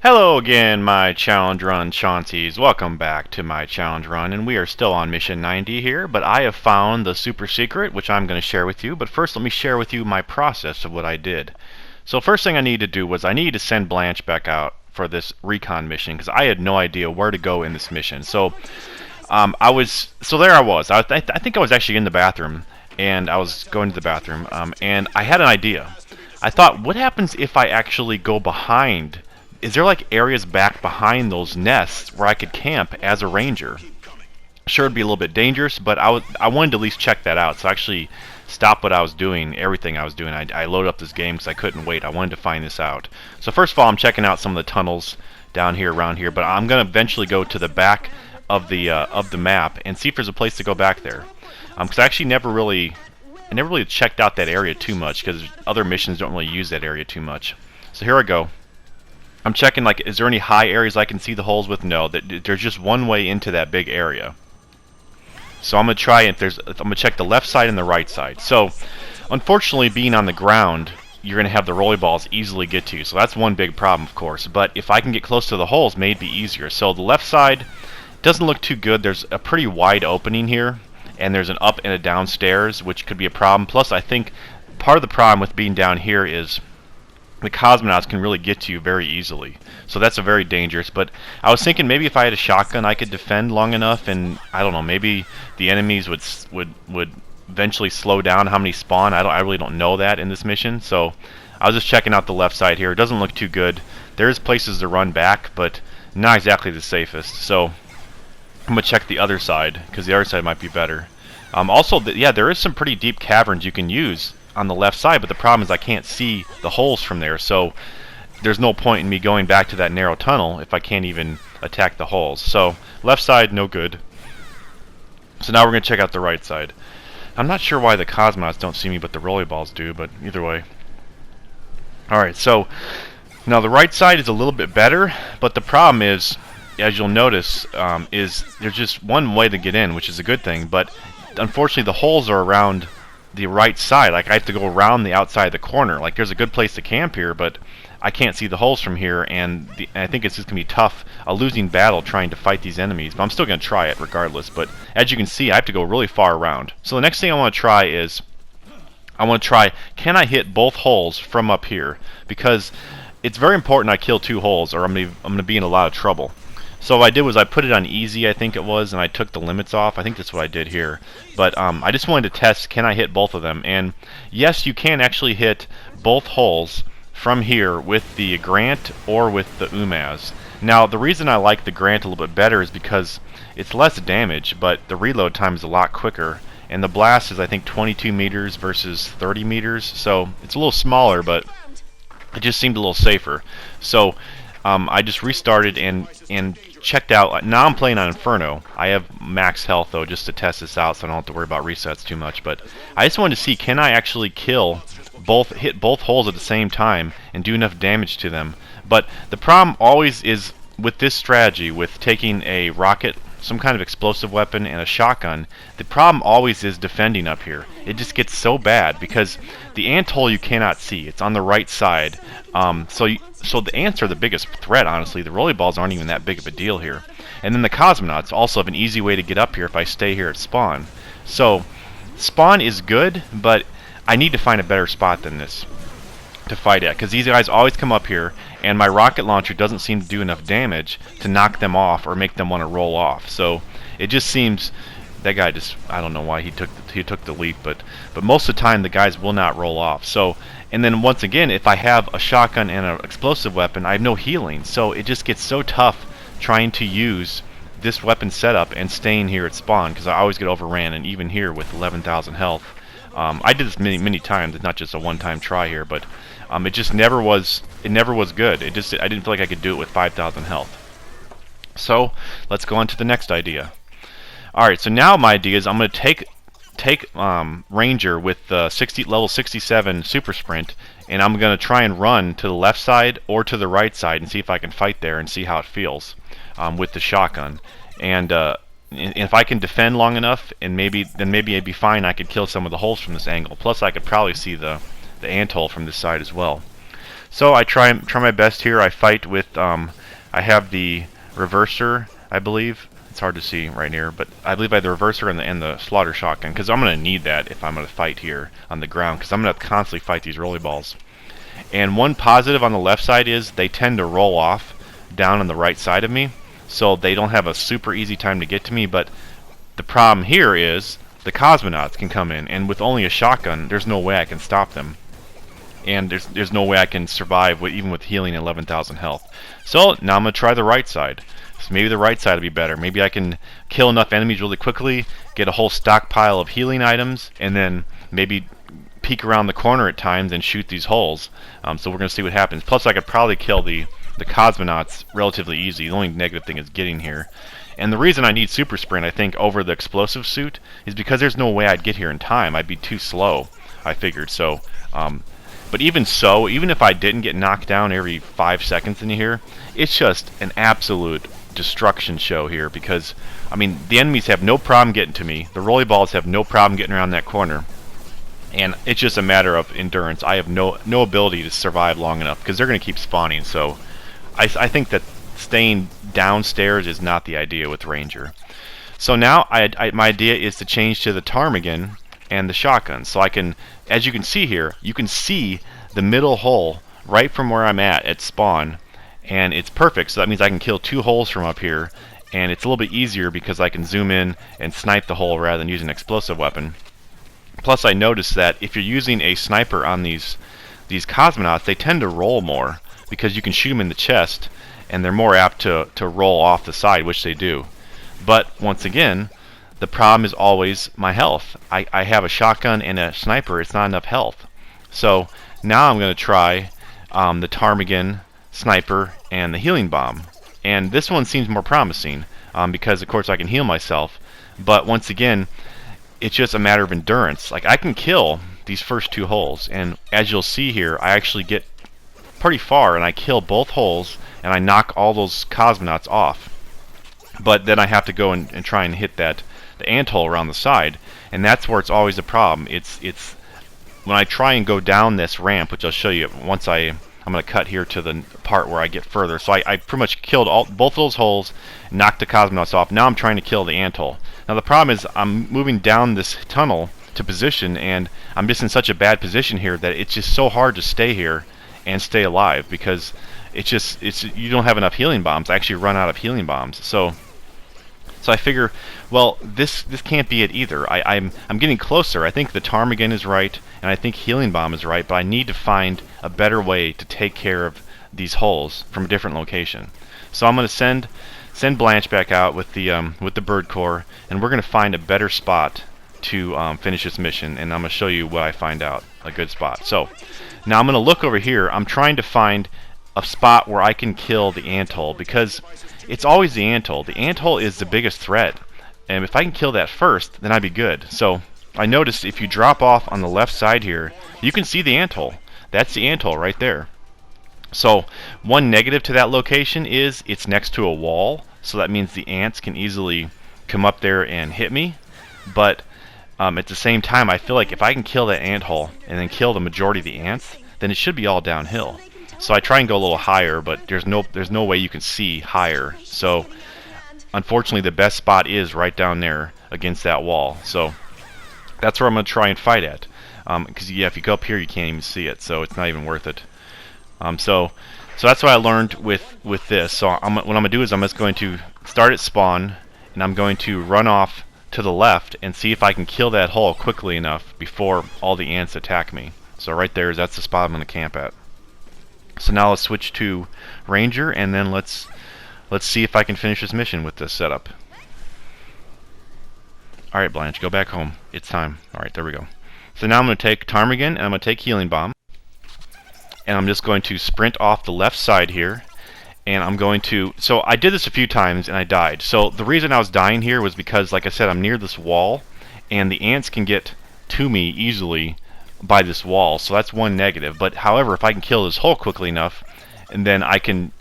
Hello again, my challenge run Chaunceys. Welcome back to my challenge run, and we are still on mission 90 here, but I have found the super secret, which I'm going to share with you. But first, let me share with you my process of what I did. So first thing I needed to do was I needed to send Blanche back out for this recon mission, because I had no idea where to go in this mission. So there I was. I think I was actually in the bathroom, and I was going to the bathroom, and I had an idea. I thought, what happens if I actually go behind? Is there like areas back behind those nests where I could camp as a ranger? Sure, it'd be a little bit dangerous, but I wanted to at least check that out. So I actually stopped what I was doing, everything I was doing. I loaded up this game because I couldn't wait. I wanted to find this out. So first of all, I'm checking out some of the tunnels down here, around here, but I'm going to eventually go to the back of the map and see if there's a place to go back there. Because I actually never really checked out that area too much, because other missions don't really use that area too much. So here I go. I'm checking, like, is there any high areas I can see the holes with? No, there's just one way into that big area. So I'm gonna try it. I'm gonna check the left side and the right side. So, unfortunately, being on the ground, you're gonna have the rolly balls easily get to you. So that's one big problem, of course. But if I can get close to the holes, may be easier. So the left side doesn't look too good. There's a pretty wide opening here, and there's an up and a downstairs, which could be a problem. Plus, I think part of the problem with being down here is the cosmonauts can really get to you very easily. So that's a very dangerous. But I was thinking maybe if I had a shotgun I could defend long enough, and I don't know, maybe the enemies would eventually slow down how many spawn. I really don't know that in this mission. So I was just checking out the left side here. It doesn't look too good. There's places to run back, but not exactly the safest. So I'm gonna check the other side, because the other side might be better. Yeah, there is some pretty deep caverns you can use on the left side, but the problem is I can't see the holes from there, so there's no point in me going back to that narrow tunnel if I can't even attack the holes. So left side, no good. So now we're going to check out the right side. I'm not sure why the cosmonauts don't see me, but the rolly balls do, but either way. Alright, so now the right side is a little bit better, but the problem is, as you'll notice, is there's just one way to get in, which is a good thing, but unfortunately the holes are around the right side. Like, I have to go around the outside of the corner. Like, there's a good place to camp here, but I can't see the holes from here, and I think it's just going to be tough, a losing battle trying to fight these enemies. But I'm still going to try it regardless. But as you can see, I have to go really far around. So the next thing I want to try is, can I hit both holes from up here? Because it's very important I kill two holes, or I'm going to be in a lot of trouble. So what I did was I put it on easy, I think it was, and I took the limits off. I think that's what I did here. But I just wanted to test, can I hit both of them? And yes, you can actually hit both holes from here with the Grant or with the UMAS. Now, the reason I like the Grant a little bit better is because it's less damage, but the reload time is a lot quicker. And the blast is, I think, 22 meters versus 30 meters. So it's a little smaller, but it just seemed a little safer. So I just restarted and checked out. Now I'm playing on Inferno. I have max health though, just to test this out, so I don't have to worry about resets too much. But I just wanted to see, can I actually hit both holes at the same time and do enough damage to them? But the problem always is with this strategy, with taking a rocket, some kind of explosive weapon, and a shotgun, the problem always is defending up here. It just gets so bad because the ant hole you cannot see. It's on the right side. So the ants are the biggest threat, honestly. The rolly balls aren't even that big of a deal here. And then the cosmonauts also have an easy way to get up here if I stay here at spawn. So spawn is good, but I need to find a better spot than this to fight at, because these guys always come up here, and my rocket launcher doesn't seem to do enough damage to knock them off or make them want to roll off. So it just seems that guy just, I don't know why he took the leap, but most of the time the guys will not roll off. So, and then once again, if I have a shotgun and an explosive weapon, I have no healing. So it just gets so tough trying to use this weapon setup and staying here at spawn, because I always get overran, and even here with 11,000 health. I did this many times. It's not just a one-time try here, but it just never was. It never was good. I didn't feel like I could do it with 5,000 health. So let's go on to the next idea. All right. So now my idea is I'm going to take Ranger with level 67 super sprint, and I'm going to try and run to the left side or to the right side and see if I can fight there and see how it feels with the shotgun. And if I can defend long enough, and maybe I'd be fine. I could kill some of the holes from this angle. Plus, I could probably see the ant hole from this side as well. So I try my best here. I fight with I have the reverser, I believe. It's hard to see right here, but I believe I have the reverser and the slaughter shotgun, because I'm going to need that if I'm going to fight here on the ground, because I'm going to constantly fight these rolly balls. And one positive on the left side is they tend to roll off down on the right side of me, so they don't have a super easy time to get to me. But the problem here is the cosmonauts can come in, and with only a shotgun, there's no way I can stop them. And there's no way I can survive even with healing 11,000 health. So now I'm going to try the right side. So maybe the right side will be better. Maybe I can kill enough enemies really quickly, get a whole stockpile of healing items, and then maybe peek around the corner at times and shoot these holes. So we're going to see what happens. Plus I could probably kill the cosmonauts relatively easy. The only negative thing is getting here. And the reason I need super sprint, I think, over the explosive suit is because there's no way I'd get here in time. I'd be too slow, I figured. So, but even so, even if I didn't get knocked down every 5 seconds in here, it's just an absolute destruction show here, because I mean the enemies have no problem getting to me. The rolly balls have no problem getting around that corner, and it's just a matter of endurance. I have no ability to survive long enough because they're going to keep spawning. So I think that staying downstairs is not the idea with Ranger. So now my idea is to change to the ptarmigan and the shotgun. So I can, as you can see here, you can see the middle hole right from where I'm at spawn, and it's perfect. So that means I can kill 2 holes from up here, and it's a little bit easier because I can zoom in and snipe the hole rather than using an explosive weapon. Plus I noticed that if you're using a sniper on these cosmonauts, they tend to roll more because you can shoot them in the chest, and they're more apt to roll off the side, which they do. But once again, the problem is always my health. I have a shotgun and a sniper. It's not enough health. So now I'm going to try the ptarmigan, sniper, and the healing bomb. And this one seems more promising because, of course, I can heal myself. But once again, it's just a matter of endurance. Like, I can kill these first 2 holes, and as you'll see here, I actually get pretty far, and I kill both holes, and I knock all those cosmonauts off. But then I have to go and try and hit the anthole around the side, and that's where it's always a problem. It's when I try and go down this ramp, which I'll show you once I'm going to cut here to the part where I get further. So I pretty much killed both of those holes, knocked the cosmonauts off. Now I'm trying to kill the anthole. Now the problem is I'm moving down this tunnel to position, and I'm just in such a bad position here that it's just so hard to stay here and stay alive, because you don't have enough healing bombs. I actually run out of healing bombs. So I figure, well, this can't be it either. I'm getting closer. I think the ptarmigan is right, and I think healing bomb is right, but I need to find a better way to take care of these holes from a different location. So I'm going to send Blanche back out with the bird corps, and we're going to find a better spot to finish this mission, and I'm going to show you what I find out, a good spot. So now I'm going to look over here. I'm trying to find a spot where I can kill the anthole, because it's always the anthole. The anthole is the biggest threat, and if I can kill that first, then I'd be good. So I noticed if you drop off on the left side here, you can see the anthole. That's the anthole right there. So one negative to that location is it's next to a wall, so that means the ants can easily come up there and hit me. But at the same time, I feel like if I can kill that anthole and then kill the majority of the ants, then it should be all downhill. So I try and go a little higher, but there's no way you can see higher. So unfortunately, the best spot is right down there against that wall. So that's where I'm going to try and fight at. Because yeah, if you go up here, you can't even see it, so it's not even worth it. So that's what I learned with this. So what I'm going to do is I'm just going to start at spawn, and I'm going to run off to the left and see if I can kill that hole quickly enough before all the ants attack me. So right there, that's the spot I'm going to camp at. So now let's switch to Ranger, and then let's see if I can finish this mission with this setup. Alright, Blanche, go back home. It's time. Alright, there we go. So now I'm going to take ptarmigan, and I'm going to take healing bomb. And I'm just going to sprint off the left side here. And I'm going to... So I did this a few times, and I died. So the reason I was dying here was because, like I said, I'm near this wall, and the ants can get to me easily by this wall. So that's one negative. But however, if I can kill this hole quickly enough, and then I can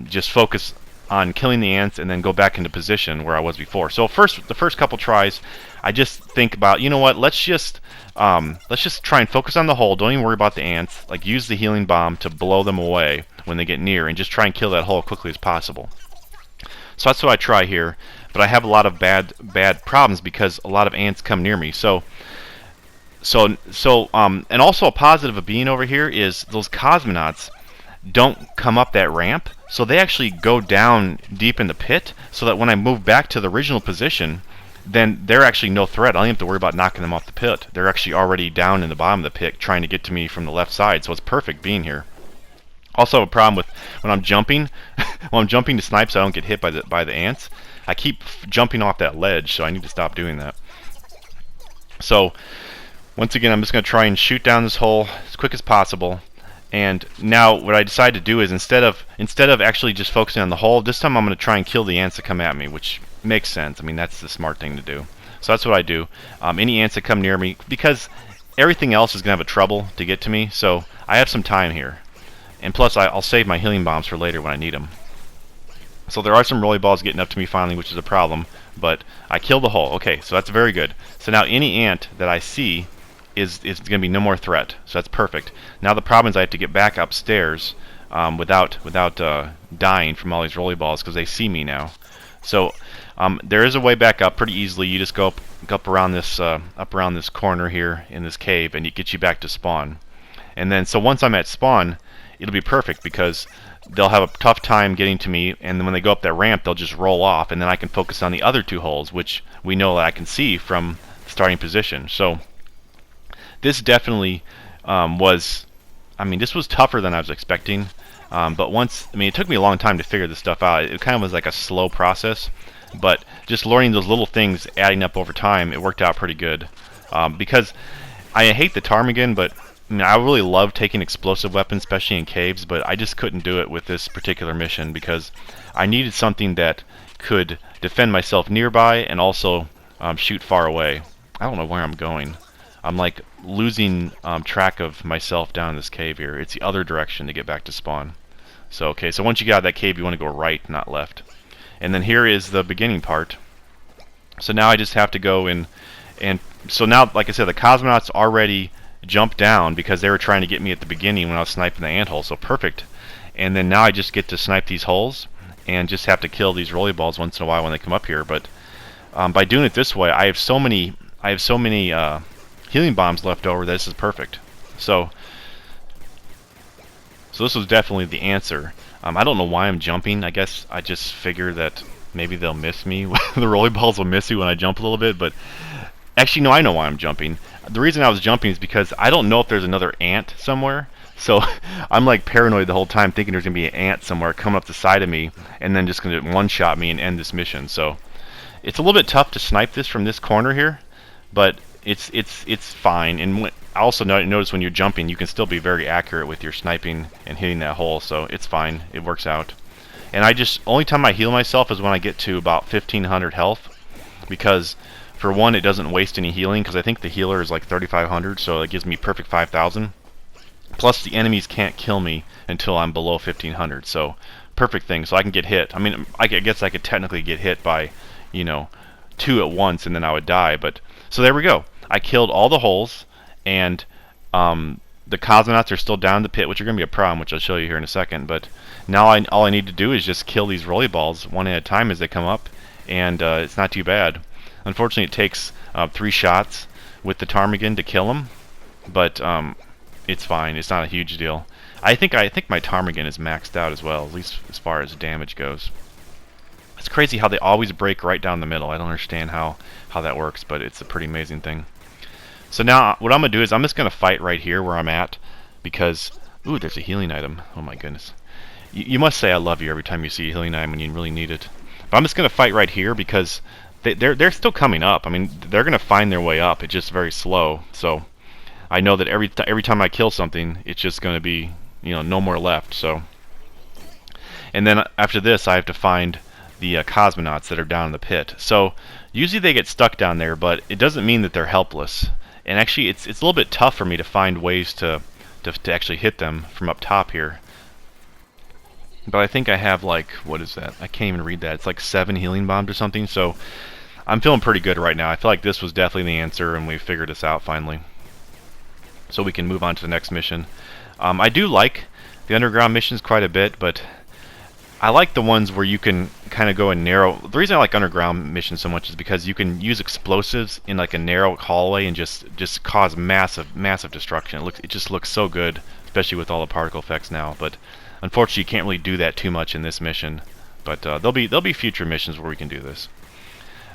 just focus on killing the ants and then go back into position where I was before. So the first couple tries, I just think about, you know what, let's just try and focus on the hole. Don't even worry about the ants. Like, use the healing bomb to blow them away when they get near, and just try and kill that hole as quickly as possible. So that's what I try here, but I have a lot of bad problems because a lot of ants come near me. And also a positive of being over here is those cosmonauts don't come up that ramp, so they actually go down deep in the pit, so that when I move back to the original position, then they're actually no threat. I don't have to worry about knocking them off the pit. They're actually already down in the bottom of the pit trying to get to me from the left side, so it's perfect being here. Also have a problem with when I'm jumping, when I'm jumping to snipe so I don't get hit by the ants. I keep jumping off that ledge, so I need to stop doing that. So once again, I'm just going to try and shoot down this hole as quick as possible. And now what I decided to do is instead of actually just focusing on the hole, this time I'm going to try and kill the ants that come at me, which makes sense. I mean, that's the smart thing to do. So that's what I do. Any ants that come near me, because everything else is going to have a trouble to get to me, so I have some time here. And plus, I'll save my healing bombs for later when I need them. So there are some rolly balls getting up to me finally, which is a problem. But I killed the hole. Okay, so that's very good. So now any ant that I see is going to be no more threat. So that's perfect. Now the problem is I have to get back upstairs without dying from all these rolly balls because they see me now. So there is a way back up pretty easily. You just go up around this corner here in this cave, and it gets you back to spawn. And then so once I'm at spawn, it'll be perfect because they'll have a tough time getting to me, and then when they go up that ramp, they'll just roll off, and then I can focus on the other two holes, which we know that I can see from starting position. So this definitely this was tougher than I was expecting. But it took me a long time to figure this stuff out. It kind of was like a slow process, but just learning those little things, adding up over time, it worked out pretty good. Because I hate the ptarmigan, but I really love taking explosive weapons, especially in caves, but I just couldn't do it with this particular mission because I needed something that could defend myself nearby and also shoot far away. I don't know where I'm going. I'm like losing track of myself down in this cave here. It's the other direction to get back to spawn. So okay, so once you get out of that cave, you want to go right, not left. And then here is the beginning part. So now I just have to go in, and so now, like I said, the cosmonauts already jumped down because they were trying to get me at the beginning when I was sniping the ant hole, so perfect. And then now I just get to snipe these holes and just have to kill these rolly balls once in a while when they come up here. But by doing it this way, I have so many healing bombs left over that this is perfect. So this was definitely the answer. I don't know why I'm jumping. I guess I just figure that maybe they'll miss me. The rolly balls will miss me when I jump a little bit, but actually no, I know why I'm jumping. The reason I was jumping is because I don't know if there's another ant somewhere. So I'm like paranoid the whole time, thinking there's gonna be an ant somewhere coming up the side of me and then just gonna one-shot me and end this mission. So it's a little bit tough to snipe this from this corner here, but it's fine. And I also notice when you're jumping, you can still be very accurate with your sniping and hitting that hole. So it's fine. It works out. And only time I heal myself is when I get to about 1500 health, because for one, it doesn't waste any healing, because I think the healer is like 3500, so it gives me perfect 5000. Plus, the enemies can't kill me until I'm below 1500, so perfect thing. So I can get hit. I mean, I guess I could technically get hit by, two at once, and then I would die. But so there we go. I killed all the holes, and the cosmonauts are still down in the pit, which are going to be a problem, which I'll show you here in a second. But now all I need to do is just kill these rolly balls one at a time as they come up, and it's not too bad. Unfortunately, it takes 3 shots with the ptarmigan to kill them, but it's fine. It's not a huge deal. I think my ptarmigan is maxed out as well, at least as far as damage goes. It's crazy how they always break right down the middle. I don't understand how that works, but it's a pretty amazing thing. So now what I'm going to do is I'm just going to fight right here where I'm at, because, ooh, there's a healing item. Oh my goodness. You must say I love you every time you see a healing item when you really need it. But I'm just going to fight right here because they're still coming up. I mean, they're going to find their way up. It's just very slow. So I know that every time I kill something, it's just going to be, no more left. So, and then after this, I have to find the cosmonauts that are down in the pit. So usually they get stuck down there, but it doesn't mean that they're helpless. And actually, it's a little bit tough for me to find ways to actually hit them from up top here. But I think I have like, what is that? I can't even read that. It's like 7 healing bombs or something. So I'm feeling pretty good right now. I feel like this was definitely the answer, and we figured this out finally. So we can move on to the next mission. I do like the underground missions quite a bit, but I like the ones where you can kind of go in narrow. The reason I like underground missions so much is because you can use explosives in like a narrow hallway and just cause massive destruction. It just looks so good, especially with all the particle effects now. But unfortunately, you can't really do that too much in this mission. But there'll be future missions where we can do this.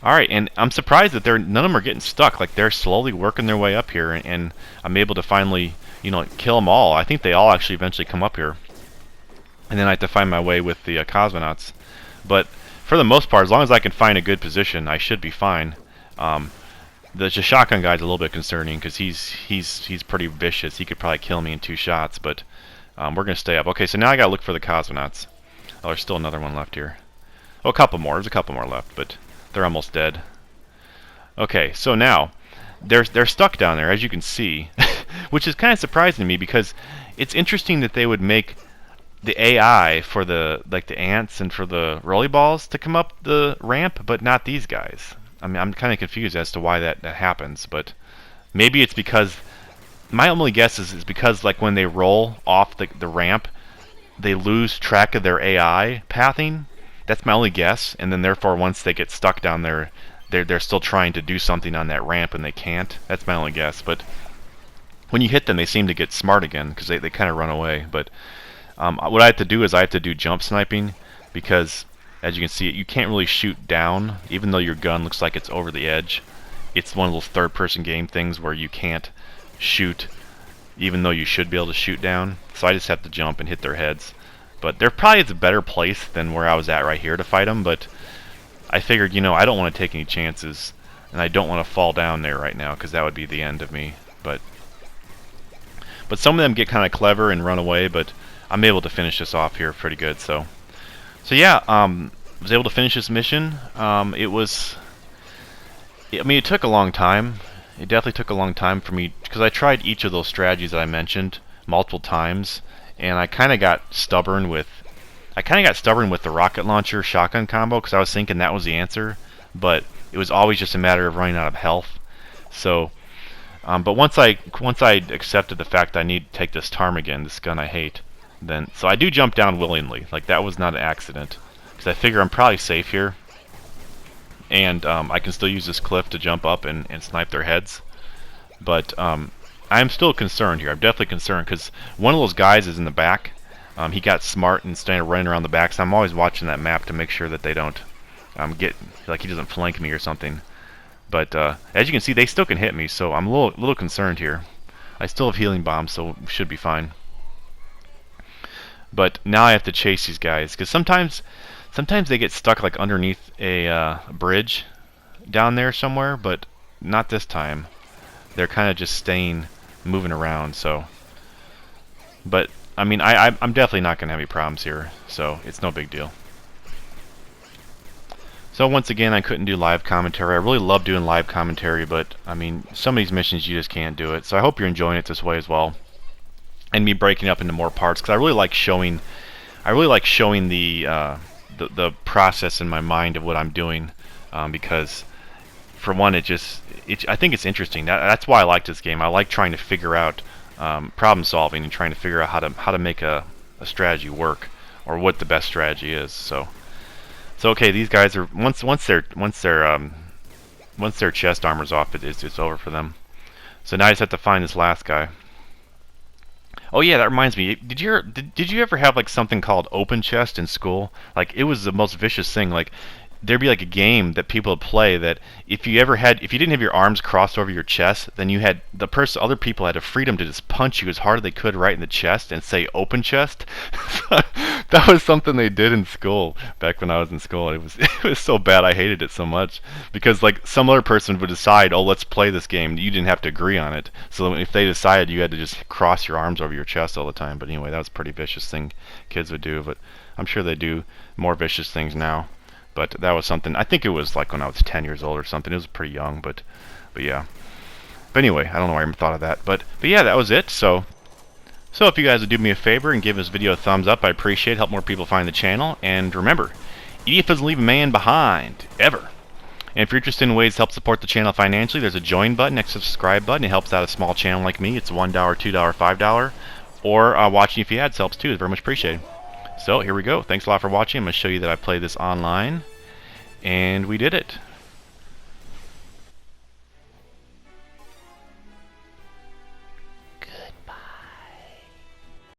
All right, and I'm surprised that none of them are getting stuck. Like they're slowly working their way up here, and I'm able to finally, kill them all. I think they all actually eventually come up here, and then I have to find my way with the cosmonauts. But for the most part, as long as I can find a good position, I should be fine. The shotgun guy's a little bit concerning because he's pretty vicious. He could probably kill me in 2 shots, but we're gonna stay up. Okay, so now I gotta look for the cosmonauts. Oh, there's still another one left here. Oh, a couple more. There's a couple more left, but they're almost dead. Okay, so now they're stuck down there, as you can see, which is kind of surprising to me because it's interesting that they would make the AI for the ants and for the rolly balls to come up the ramp, but not these guys. I mean, I'm kind of confused as to why that happens, but maybe it's because my only guess is because like when they roll off the ramp, they lose track of their AI pathing. That's my only guess, and then therefore once they get stuck down there, they're still trying to do something on that ramp and they can't. That's my only guess, but when you hit them, they seem to get smart again because they kind of run away. But what I have to do is I have to do jump sniping because, as you can see, you can't really shoot down, even though your gun looks like it's over the edge. It's one of those third-person game things where you can't shoot, even though you should be able to shoot down. So I just have to jump and hit their heads. But there probably is a better place than where I was at right here to fight them, but I figured, I don't want to take any chances, and I don't want to fall down there right now, because that would be the end of me. But some of them get kind of clever and run away, but I'm able to finish this off here pretty good. So yeah, was able to finish this mission. It took a long time. It definitely took a long time for me, because I tried each of those strategies that I mentioned multiple times, and I kind of got stubborn with the rocket launcher shotgun combo because I was thinking that was the answer, but it was always just a matter of running out of health. So, but once I accepted the fact that I need to take this ptarmigan, this gun I hate, so I do jump down willingly. Like that was not an accident because I figure I'm probably safe here, and I can still use this cliff to jump up and snipe their heads. But I'm still concerned here. I'm definitely concerned because one of those guys is in the back. He got smart and started running around the back, so I'm always watching that map to make sure that they don't he doesn't flank me or something. But as you can see, they still can hit me, so I'm a little concerned here. I still have healing bombs, so we should be fine. But now I have to chase these guys because sometimes they get stuck like underneath a bridge down there somewhere, but not this time. They're kind of just moving around. So, but I mean, I'm definitely not going to have any problems here, so it's no big deal. So once again, I couldn't do live commentary. I really love doing live commentary, but I mean, some of these missions you just can't do it. So I hope you're enjoying it this way as well, and me breaking up into more parts because I really like showing the process in my mind of what I'm doing, because for one, I think it's interesting. That's why I like this game. I like trying to figure out problem solving and trying to figure out how to make a strategy work, or what the best strategy is. So okay, these guys are once their chest armor's off, it's over for them. So now I just have to find this last guy. Oh yeah, that reminds me. Did you ever have like something called open chest in school? Like it was the most vicious thing. Like there'd be like a game that people would play that if you didn't have your arms crossed over your chest, then you had other people had the freedom to just punch you as hard as they could right in the chest and say open chest. That was something they did in school back when I was in school. It was so bad. I hated it so much because like some other person would decide, oh, let's play this game. You didn't have to agree on it. So if they decided, you had to just cross your arms over your chest all the time. But anyway, that was a pretty vicious thing kids would do. But I'm sure they do more vicious things now. But that was something, I think it was like when I was 10 years old or something. It was pretty young, but yeah. But anyway, I don't know why I thought of that. But yeah, that was it. So So if you guys would do me a favor and give this video a thumbs up, I appreciate it. Help more people find the channel. And remember, EDF doesn't leave a man behind, ever. And if you're interested in ways to help support the channel financially, there's a join button next to the subscribe button. It helps out a small channel like me. It's $1, $2, $5. Or watching if you ads helps too. It's very much appreciated. So here we go. Thanks a lot for watching. I'm going to show you that I play this online. And we did it.